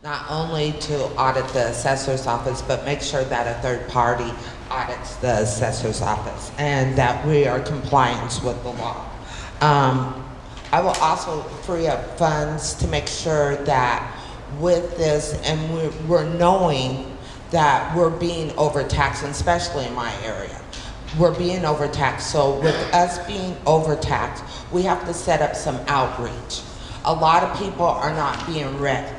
not only to audit the assessor's office, but make sure that a third party audits the assessor's office and that we are compliant with the law. I will also free up funds to make sure that with this, and we're knowing that we're being overtaxed, and especially in my area. We're being overtaxed, so with us being overtaxed, we have to set up some outreach. A lot of people are not being read,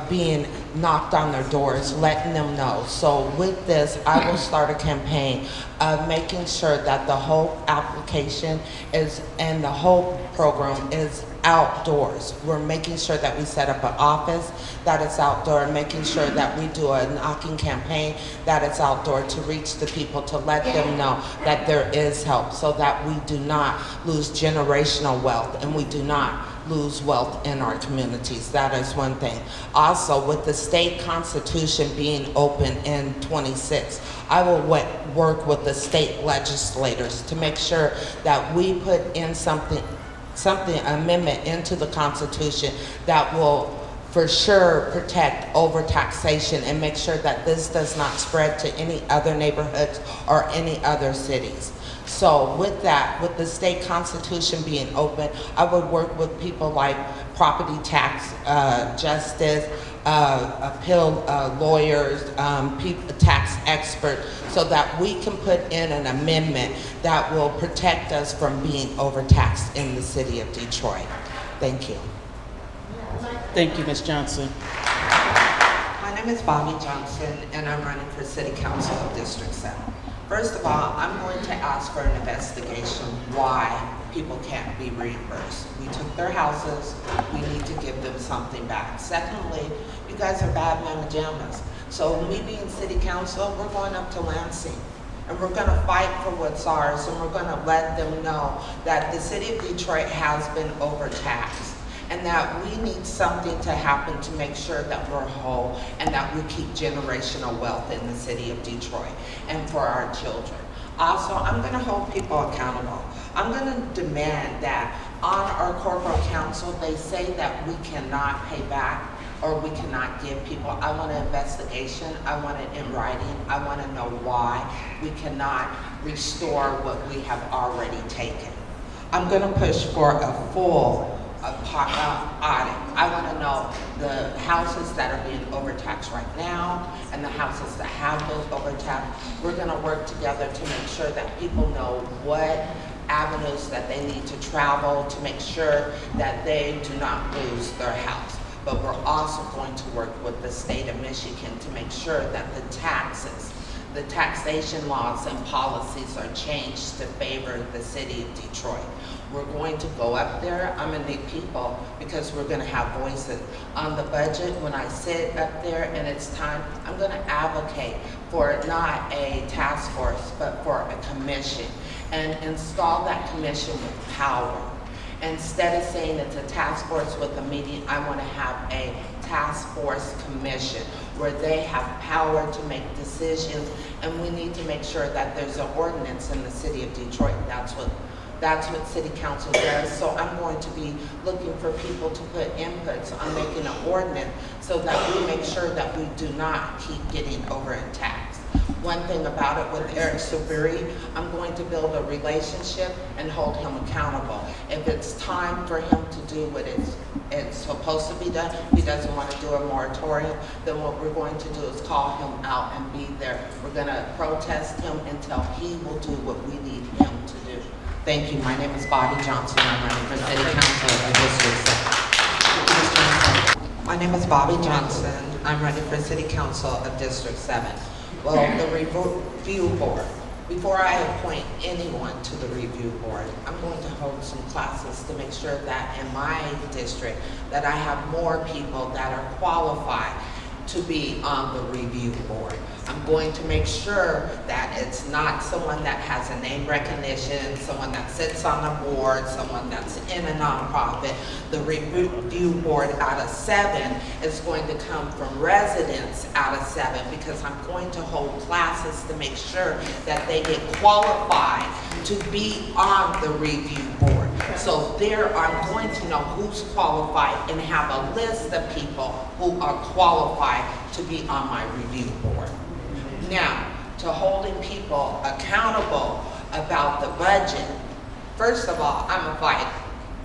being knocked on their doors, letting them know. So with this, I will start a campaign of making sure that the whole application is, and the whole program is outdoors. We're making sure that we set up an office that is outdoor, and making sure that we do a knocking campaign that is outdoor to reach the people, to let them know that there is help, so that we do not lose generational wealth and we do not lose wealth in our communities. That is one thing. Also, with the state constitution being open in 26, I will work with the state legislators to make sure that we put in something amendment into the Constitution that will for sure protect overtaxation and make sure that this does not spread to any other neighborhoods or any other cities. So with that, with the state constitution being open, I would work with people like property tax justice, appeal lawyers, tax experts, so that we can put in an amendment that will protect us from being overtaxed in the city of Detroit. Thank you. Thank you, Ms. Johnson. My name is Bobbi Johnson, and I'm running for City Council of District 7. First of all, I'm going to ask for an investigation why people can't be reimbursed. We took their houses, we need to give them something back. Secondly, you guys are bad mamma jammas. So me being City Council, we're going up to Lansing, and we're gonna fight for what's ours, and we're gonna let them know that the city of Detroit has been overtaxed, and that we need something to happen to make sure that we're whole and that we keep generational wealth in the city of Detroit and for our children. Also, I'm gonna hold people accountable. I'm gonna demand that on our corporate council, they say that we cannot pay back or we cannot give people. I want an investigation, I want it in writing, I wanna know why we cannot restore what we have already taken. I'm gonna push for a full audit. I want to know the houses that are being overtaxed right now and the houses that have been overtaxed. We're going to work together to make sure that people know what avenues that they need to travel to make sure that they do not lose their house. But we're also going to work with the state of Michigan to make sure that the taxes, the taxation laws and policies are changed to favor the city of Detroit. We're going to go up there. I'm gonna need people because we're gonna have voices on the budget. When I sit up there and it's time, I'm gonna advocate for not a task force, but for a commission, and install that commission with power. Instead of saying it's a task force with a meeting, I wanna have a task force commission where they have power to make decisions, and we need to make sure that there's an ordinance in the city of Detroit. That's what City Council does. So I'm going to be looking for people to put inputs on making an ordinance so that we make sure that we do not keep getting overtaxed. One thing about it with Eric Saburi, I'm going to build a relationship and hold him accountable. If it's time for him to do what it's supposed to be done, he doesn't want to do a moratorium, then what we're going to do is call him out and be there. We're going to protest him until he will do what we need him to do. Thank you. My name is Bobbi Johnson. I'm running for City Council of District 7. My name is Bobbi Johnson. I'm running for City Council of District 7. Well, the review board. Before I appoint anyone to the review board, I'm going to hold some classes to make sure that in my district that I have more people that are qualified to be on the review board. I'm going to make sure that it's not someone that has a name recognition, someone that sits on a board, someone that's in a nonprofit. The review board out of 7 is going to come from residents out of 7, because I'm going to hold classes to make sure that they get qualified to be on the review board. So there I'm going to know who's qualified and have a list of people who are qualified to be on my review board. Now, to holding people accountable about the budget, first of all, I'm a fighter.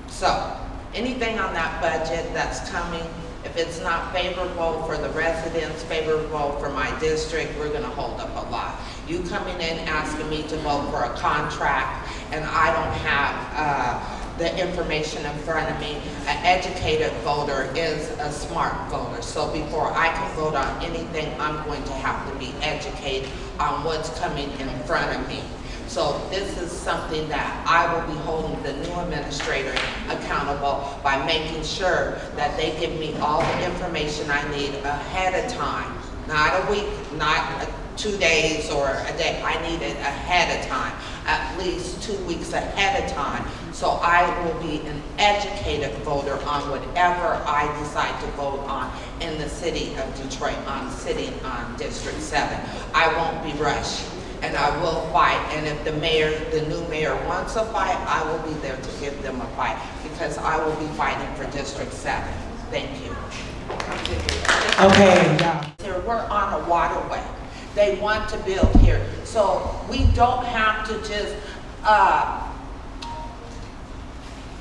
So anything on that budget that's coming, if it's not favorable for the residents, favorable for my district, we're gonna hold up a lot. You coming in asking me to vote for a contract and I don't have the information in front of me, an educated voter is a smart voter. So before I can vote on anything, I'm going to have to be educated on what's coming in front of me. So this is something that I will be holding the new administrator accountable by making sure that they give me all the information I need ahead of time. Not a week, not 2 days or a day. I need it ahead of time, at least 2 weeks ahead of time. So I will be an educated voter on whatever I decide to vote on in the city of Detroit, sitting on District 7. I won't be rushed. And I will fight, and if the new mayor wants a fight, I will be there to give them a fight, because I will be fighting for District 7. Thank you. Okay, yeah. We're on a waterway. They want to build here. So we don't have to just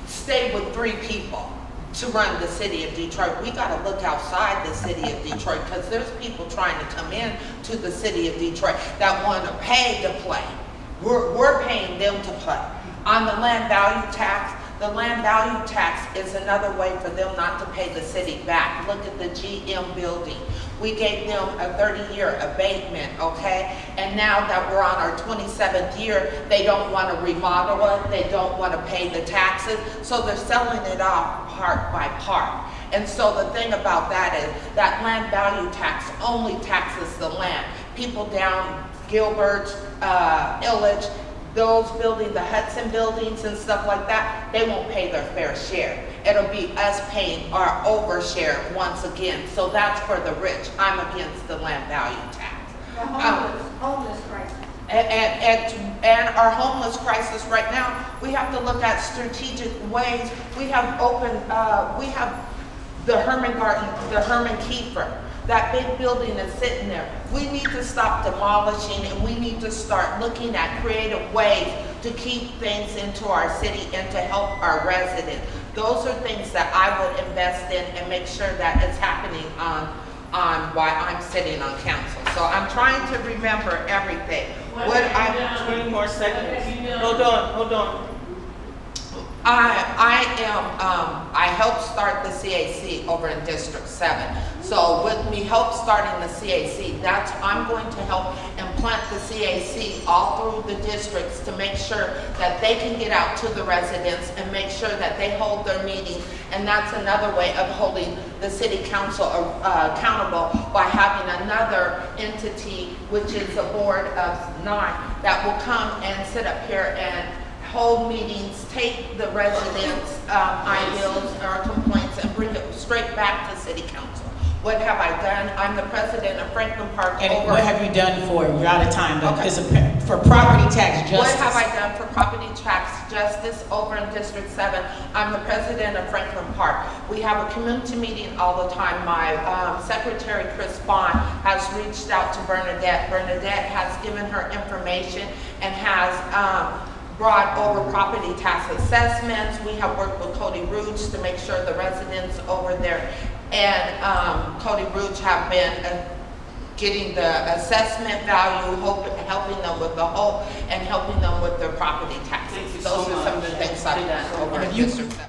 stay with 3 people to run the city of Detroit. We got to look outside the city of Detroit, because there's people trying to come in to the city of Detroit that want to pay to play. We're paying them to play. On the land value tax, the land value tax is another way for them not to pay the city back. Look at the GM building. We gave them a 30-year abatement, okay? And now that we're on our 27th year, they don't want to remodel it, they don't want to pay the taxes, so they're selling it off part by part. And so the thing about that is that land value tax only taxes the land. People down Gilbert, Illich, those building, the Hudson buildings and stuff like that, they won't pay their fair share. It'll be us paying our overshare once again. So that's for the rich. I'm against the land value tax. The homeless crisis. And our homeless crisis right now, we have to look at strategic ways. We have we have the Herman Garden, the Herman Kiefer. That big building is sitting there. We need to stop demolishing, and we need to start looking at creative ways to keep things into our city and to help our residents. Those are things that I would invest in and make sure that it's happening on while I'm sitting on council. So I'm trying to remember everything. 20 more seconds. Hold on. I helped start the CAC over in District 7. So with me help starting the CAC, I'm going to help implant the CAC all through the districts to make sure that they can get out to the residents and make sure that they hold their meetings. And that's another way of holding the city council accountable, by having another entity, which is a board of 9, that will come and sit up here and hold meetings, take the residents' ideals or complaints and bring it straight back to city council. What have I done? I'm the president of Franklin Park. And what have you done for, you're out of time, but Okay. for property tax justice? What have I done for property tax justice over in District 7? I'm the president of Franklin Park. We have a community meeting all the time. My secretary, Chris Bond, has reached out to Bernadette. Bernadette has given her information and has brought over property tax assessments. We have worked with Cody Rouge to make sure the residents over there and Cody Rouge have been getting the assessment value, helping them with the whole, and helping them with their property taxes. Those are some of the things I've done over in District 7.